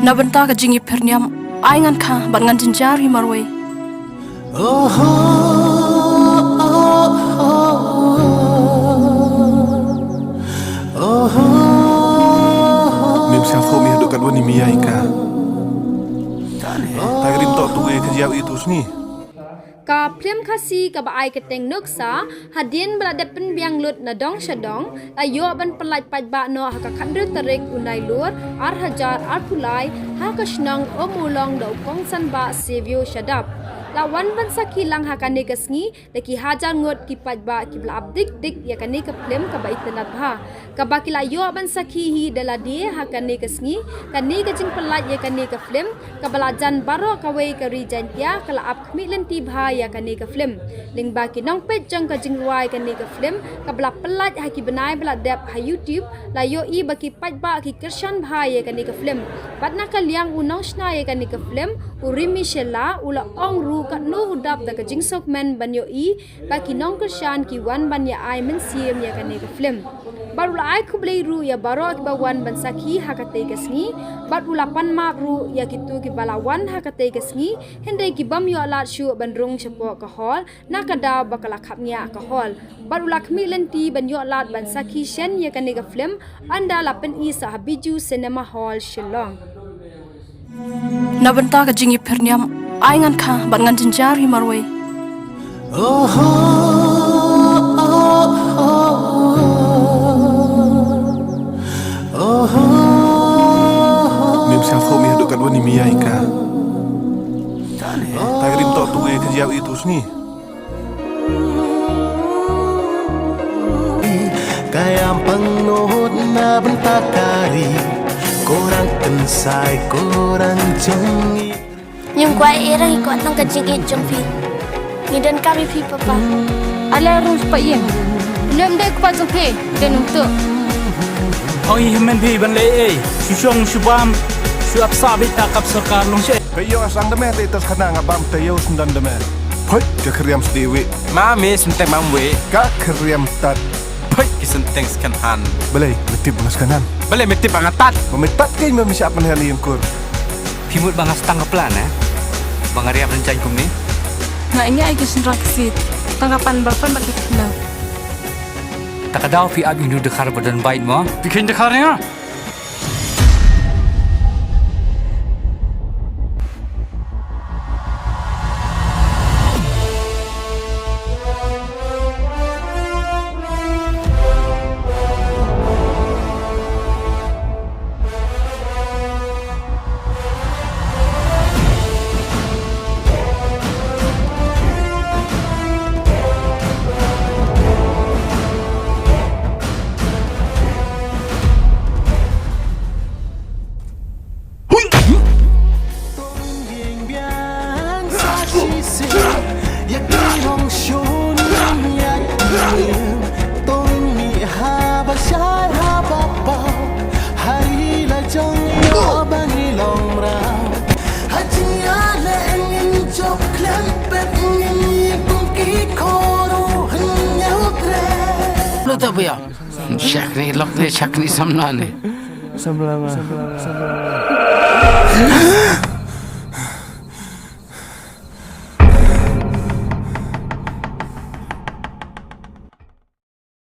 Nabenta ka jingi perniam ay ngan ka ban ngan jinjar hi marway. Mem siang fo mi hadok kadwa ni miyai ka. Tagrim tok tu e kejau itu sni. Ka plem khasi ka ba ai ka teng noksa hadien bala depen biang lut na dong shadong ayo ban pelaj paj ba no ha ka khandru tarik unai lur ar hajar ar pulai ha ka shnang omulong do kong san ba sevio shadap lawan ban saki lang ha ka ne kasngi leki hajar ngot ki paj ba ki bla abdik dik ya ka ne ka plem ka ba itnat ha ka ba ki la yo ban saki hi dala de ha ka ne kasngi ka ne ka jing pelaj ya ka ne ka plem ka bala jan baro ka wei ka rijan ya ka la ap khmi len ti bha ya ka ne ka film ling ba ki nong pet jang ka jing wai ka ne ka film ka bla pelaj ha ki benai bla dep ha youtube la yo i ba ki paj ba ki kershan bha ya ka ne ka film bat na ka liang unong shna ya ka ne ka film urimi shela ula ong ru ka no hudap da ka jing sok men ban yo i ba ki nong kershan ki wan ban ya ai men siem ya ka ne ka film bat ula ai khublei ru ya baro ki ba wan ban sakhi ha ka te ka sngi bat ula pan mak ru ya ki tu ki bala wan ha ka te ka sngi hende ki bam yo alat shu ban rung chapo ka hol na ka da bakala khap nya ka hol bat ula khmi lenti ban yo alat ban sakhi shen ya ka ne ka film anda la pen i sa biju cinema hall shillong Nabenta ka jingi perniam ay ngan ka ban ngan jinjar hi marway. Mem siang fo mi hadok kadwa ni miyai ka. Tagrim tok tu e kejau itu sni. Kayang pengut na bentakari korang kensai korang jongi Nhưng qua era hi ko nang kajing e jong fi. Ni dan kami fi papa. Ala rus pa yen. Lem dek pa jong pe den untuk. Oi himen bi ban le e. Syong syubam syuap sabit takap sarkar long she. Kayo asang deme te tas khana ngabam te yo sundan deme. Phoi ka kriam sdewi. Ma me senteng mam we. Ka kriam tat. Phoi ki senteng skan han. Belai metip ngas kanan. Bale metip angatat. Memetat kay memisap man halin kur. Pimut bangas tang plan Bangariap rencana kum ni. Nga ini ay kisin raksit. Tanggapan berpan bagi kita. Takadaw fi ab inu dekhar badan bait mo. Bikin dekhar ya. Lo tak apa ya? Syak ni, lok ni, syak ni samna ni. Samlama.